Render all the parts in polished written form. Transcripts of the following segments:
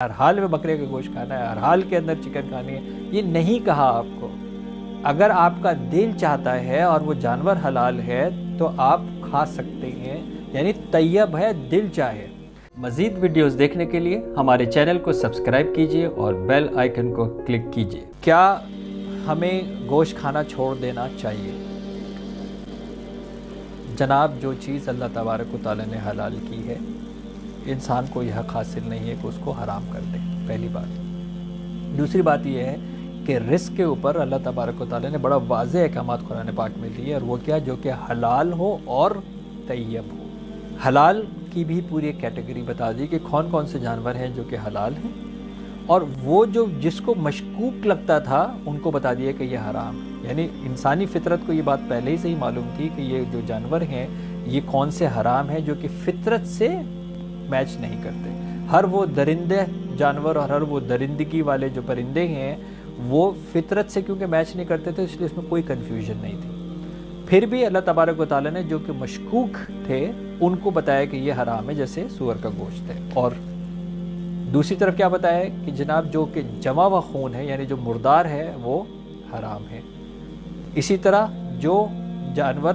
ہر حال میں بکرے کا گوشت کھانا ہے، ہر حال کے اندر چکن کھانی ہے، یہ نہیں کہا آپ کو۔ اگر آپ کا دل چاہتا ہے اور وہ جانور حلال ہے تو آپ کھا سکتے ہیں، یعنی طیب ہے، دل چاہے۔ مزید ویڈیوز دیکھنے کے لیے ہمارے چینل کو سبسکرائب کیجئے اور بیل آئیکن کو کلک کیجئے۔ کیا ہمیں گوشت کھانا چھوڑ دینا چاہیے؟ جناب، جو چیز اللہ تبارک و تعالیٰ نے حلال کی ہے، انسان کو یہ حق حاصل نہیں ہے کہ اس کو حرام کر دے، پہلی بات۔ دوسری بات یہ ہے کہ رزق کے اوپر اللہ تبارک و تعالیٰ نے بڑا واضح احکامات قرآن پاک میں دیے، اور وہ کیا؟ جو کہ حلال ہو اور طیب ہو۔ حلال کی بھی پوری ایک کیٹیگری بتا دی کہ کون کون سے جانور ہیں جو کہ حلال ہیں، اور وہ جو جس کو مشکوک لگتا تھا ان کو بتا دیا کہ یہ حرام ہے۔ یعنی انسانی فطرت کو یہ بات پہلے ہی سے ہی معلوم تھی کہ یہ جو جانور ہیں یہ کون سے حرام ہیں جو کہ فطرت سے میچ نہیں کرتے۔ ہر وہ درندے جانور اور ہر وہ درندگی والے جو پرندے ہیں وہ فطرت سے کیونکہ میچ نہیں کرتے تھے، اس لیے اس میں کوئی کنفیوژن نہیں تھی۔ پھر بھی اللہ تبارک و تعالیٰ نے جو کہ مشکوک تھے ان کو بتایا کہ یہ حرام ہے، جیسے سور کا گوشت ہے۔ اور دوسری طرف کیا بتایا کہ جناب جو کہ جمع و خون ہے، یعنی جو مردار ہے وہ حرام ہے۔ اسی طرح جو جانور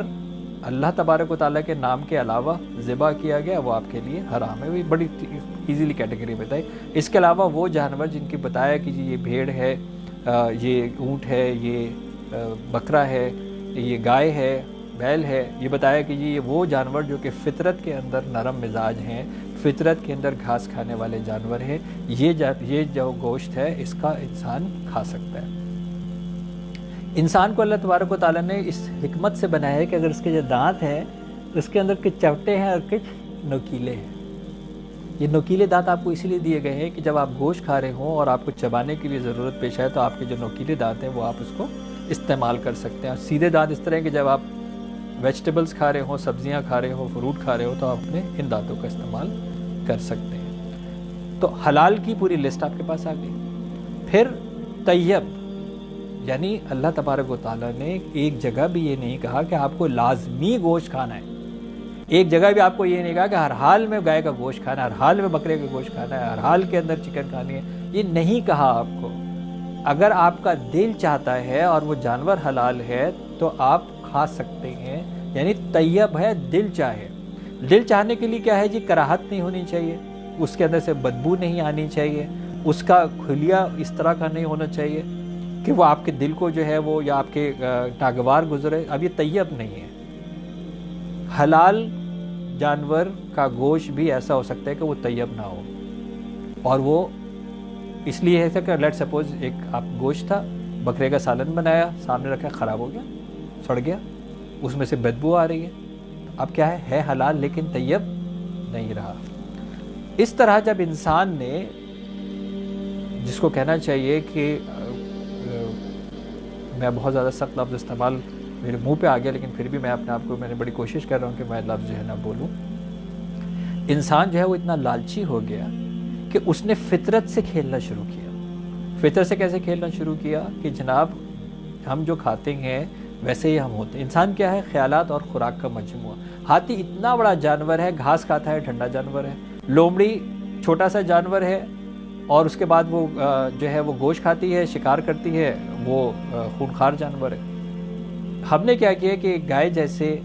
اللہ تبارک و تعالیٰ کے نام کے علاوہ ذبح کیا گیا وہ آپ کے لیے حرام ہے، وہ بڑی ایزیلی کیٹیگری بتائی۔ اس کے علاوہ وہ جانور جن کی بتایا کہ جی یہ بھیڑ ہے، یہ اونٹ ہے، یہ بکرا ہے، یہ گائے ہے، بیل ہے، یہ بتایا کہ جی یہ وہ جانور جو کہ فطرت کے اندر نرم مزاج ہیں، فطرت کے اندر گھاس کھانے والے جانور ہیں، یہ جو گوشت ہے اس کا انسان کھا سکتا ہے۔ انسان کو اللہ تبارک و تعالیٰ نے اس حکمت سے بنایا ہے کہ اگر اس کے جو دانت ہیں اس کے اندر کچھ چوٹے ہیں اور کچھ نوکیلے ہیں۔ یہ نوکیلے دانت آپ کو اس لیے دیے گئے ہیں کہ جب آپ گوشت کھا رہے ہوں اور آپ کو چبانے کے لیے ضرورت پیش آئے تو آپ کے جو نوکیلے دانت ہیں وہ آپ اس کو استعمال کر سکتے ہیں۔ اور سیدھے دانت اس طرح ہیں کہ جب آپ ویجیٹیبلز کھا رہے ہوں، سبزیاں کھا رہے ہوں، فروٹ کھا رہے ہو تو آپ اپنے ان دانتوں کا استعمال کر سکتے ہیں۔ تو حلال کی پوری لسٹ آپ کے پاس آ گئی۔ پھر طیب، یعنی اللہ تبارک و تعالیٰ نے ایک جگہ بھی یہ نہیں کہا کہ آپ کو لازمی گوشت کھانا ہے، ایک جگہ بھی آپ کو یہ نہیں کہا کہ ہر حال میں گائے کا گوشت کھانا ہے، ہر حال میں بکرے کا گوشت کھانا ہے، ہر حال کے اندر چکن کھانی ہے، یہ نہیں کہا آپ کو۔ اگر آپ کا دل چاہتا ہے اور وہ جانور حلال ہے تو آپ کھا سکتے ہیں، یعنی طیب ہے، دل چاہے۔ دل چاہنے کے لیے کیا ہے جی؟ کراہت نہیں ہونی چاہیے، اس کے اندر سے بدبو نہیں آنی چاہیے، اس کا کھلیا اس طرح کا نہیں ہونا چاہیے کہ وہ آپ کے دل کو جو ہے وہ یا آپ کے ناگوار گزرے۔ اب یہ طیب نہیں ہے۔ حلال جانور کا گوشت بھی ایسا ہو سکتا ہے کہ وہ طیب نہ ہو، اور وہ اس لیے ہے کہ لیٹ سپوز ایک آپ گوشت تھا، بکرے کا سالن بنایا، سامنے رکھا، خراب ہو گیا، سڑ گیا، اس میں سے بدبو آ رہی ہے، اب کیا ہے حلال لیکن طیب نہیں رہا۔ اس طرح جب انسان نے، جس کو کہنا چاہیے کہ میں بہت زیادہ سخت لفظ استعمال میرے منہ پہ آ گیا لیکن پھر بھی میں اپنے آپ کو میں نے بڑی کوشش کر رہا ہوں کہ میں لفظ جو ہے نہ بولوں۔ انسان جو ہے وہ اتنا لالچی ہو گیا کہ اس نے فطرت سے کھیلنا شروع کیا۔ فطرت سے کیسے کھیلنا شروع کیا کہ جناب ہم جو کھاتے ہیں ویسے ہی ہم ہوتے ہیں۔ انسان کیا ہے؟ خیالات اور خوراک کا مجموعہ۔ ہاتھی اتنا بڑا جانور ہے، گھاس کھاتا ہے، ٹھنڈا جانور ہے۔ لومڑی چھوٹا سا جانور ہے اور اس کے بعد وہ جو ہے وہ گوشت کھاتی ہے، شکار کرتی ہے، وہ خونخوار جانور ہے۔ ہم نے کیا کیا کہ گائے جیسے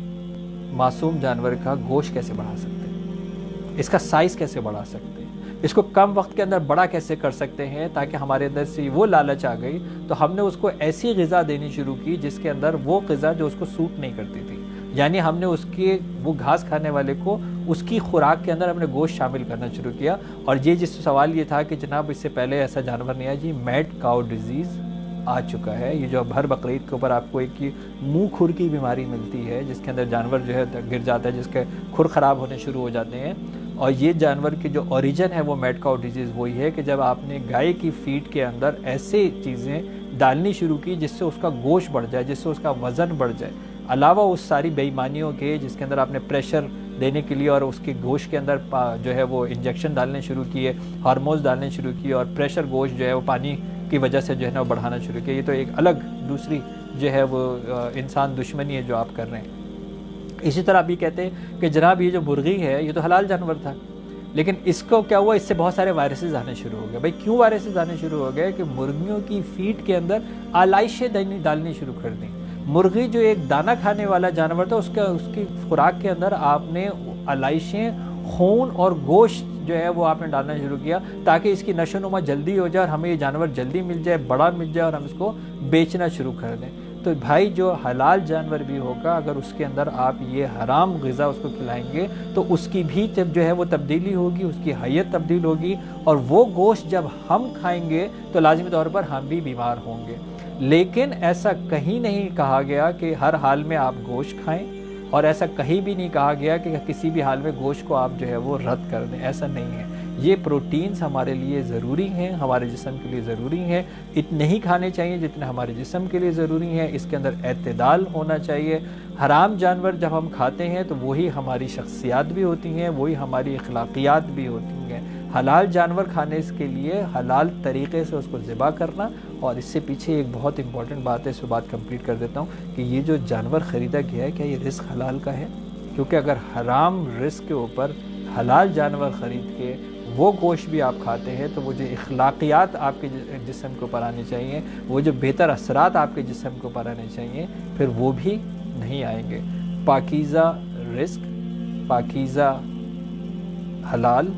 معصوم جانور کا گوشت کیسے بڑھا سکتے ہیں، اس کا سائز کیسے بڑھا سکتے ہیں، اس کو کم وقت کے اندر بڑا کیسے کر سکتے ہیں تاکہ ہمارے اندر سے وہ لالچ آ گئی تو ہم نے اس کو ایسی غذا دینی شروع کی جس کے اندر وہ غذا جو اس کو سوٹ نہیں کرتی تھی، یعنی ہم نے اس کے وہ گھاس کھانے والے کو اس کی خوراک کے اندر ہم نے گوشت شامل کرنا شروع کیا۔ اور یہ جس سوال یہ تھا کہ جناب اس سے پہلے ایسا جانور نہیں آیا، جی میڈ کاؤ ڈیزیز آ چکا ہے۔ یہ جو اب ہر بقرعید کے اوپر آپ کو ایک منہ کھر کی بیماری ملتی ہے جس کے اندر جانور جو ہے گر جاتا ہے، جس کے کھر خراب ہونے شروع ہو جاتے ہیں، اور یہ جانور کی جو اوریجن ہے وہ میڈ کاؤ ڈیزیز وہی ہے کہ جب آپ نے گائے کی فیڈ کے اندر ایسے چیزیں ڈالنی شروع کی جس سے اس کا گوشت بڑھ جائے، جس سے اس کا وزن بڑھ جائے، علاوہ اس ساری بے ایمانیوں کے جس کے اندر آپ نے پریشر دینے کے لیے اور اس کے گوشت کے اندر جو ہے وہ انجیکشن ڈالنے شروع کیے، ہارمونز ڈالنے شروع کیے، اور پریشر گوشت جو ہے وہ پانی کی وجہ سے جو ہے نا وہ بڑھانا شروع کیا۔ یہ تو ایک الگ دوسری جو ہے وہ انسان دشمنی ہے جو آپ کر رہے ہیں۔ اسی طرح آپ یہ کہتے ہیں کہ جناب یہ جو مرغی ہے یہ تو حلال جانور تھا، لیکن اس کو کیا ہوا، اس سے بہت سارے وائرسز آنے شروع ہو گئے۔ بھائی کیوں وائرسز آنے شروع ہو گئے؟ کہ مرغیوں کی فیڈ کے اندر آلائشیں ڈالنی شروع کر دیں۔ مرغی جو ایک دانہ کھانے والا جانور تھا، اس کی خوراک کے اندر آپ نے آلائشیں، خون اور گوشت جو ہے وہ آپ نے ڈالنا شروع کیا، تاکہ اس کی نشو و نما جلدی ہو جائے اور ہمیں یہ جانور جلدی مل جائے، بڑا مل جائے اور ہم اس کو بیچنا شروع کر دیں۔ تو بھائی جو حلال جانور بھی ہوگا، اگر اس کے اندر آپ یہ حرام غذا اس کو کھلائیں گے تو اس کی بھی جو ہے وہ تبدیلی ہوگی، اس کی حیت تبدیل ہوگی، اور وہ گوشت جب ہم کھائیں گے تو لازمی طور پر ہم بھی بیمار ہوں گے۔ لیکن ایسا کہیں نہیں کہا گیا کہ ہر حال میں آپ گوشت کھائیں، اور ایسا کہیں بھی نہیں کہا گیا کہ کسی بھی حال میں گوشت کو آپ جو ہے وہ رد کر دیں، ایسا نہیں ہے۔ یہ پروٹینز ہمارے لیے ضروری ہیں، ہمارے جسم کے لیے ضروری ہیں، اتنے ہی کھانے چاہیے جتنے ہمارے جسم کے لیے ضروری ہیں۔ اس کے اندر اعتدال ہونا چاہیے۔ حرام جانور جب ہم کھاتے ہیں تو وہی ہماری شخصیات بھی ہوتی ہیں، وہی ہماری اخلاقیات بھی ہوتی ہیں۔ حلال جانور کھانے کے لیے حلال طریقے سے اس کو ذبح کرنا، اور اس سے پیچھے ایک بہت امپورٹنٹ بات ہے، اس پہ بات کمپلیٹ کر دیتا ہوں کہ یہ جو جانور خریدا گیا ہے، کیا یہ رزق حلال کا ہے؟ کیونکہ اگر حرام رزق کے اوپر حلال جانور خرید کے وہ گوشت بھی آپ کھاتے ہیں تو وہ جو اخلاقیات آپ کے جسم کے اوپر آنے چاہیے، وہ جو بہتر اثرات آپ کے جسم کے اوپر آنے چاہیے، پھر وہ بھی نہیں آئیں گے۔ پاکیزہ رزق، پاکیزہ حلال،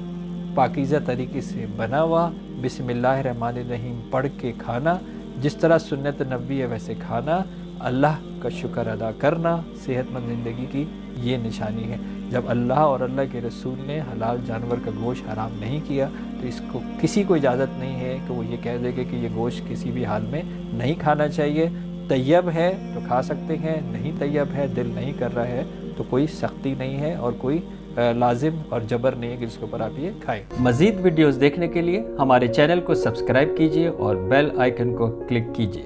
پاکیزہ طریقے سے بنا ہوا، بسم اللہ الرحمن الرحیم پڑھ کے کھانا، جس طرح سنت نبوی ہے ویسے کھانا، اللہ کا شکر ادا کرنا، صحت مند زندگی کی یہ نشانی ہے۔ جب اللہ اور اللہ کے رسول نے حلال جانور کا گوشت حرام نہیں کیا تو اس کو کسی کو اجازت نہیں ہے کہ وہ یہ کہہ دے کہ یہ گوشت کسی بھی حال میں نہیں کھانا چاہیے۔ طیب ہے تو کھا سکتے ہیں، نہیں طیب ہے، دل نہیں کر رہا ہے تو کوئی سختی نہیں ہے اور کوئی لازم اور جبر نہیں ہے کہ جس کے اوپر آپ یہ کھائیں۔ مزید ویڈیوز دیکھنے کے لیے ہمارے چینل کو سبسکرائب کیجیے اور بیل آئیکن کو کلک کیجیے۔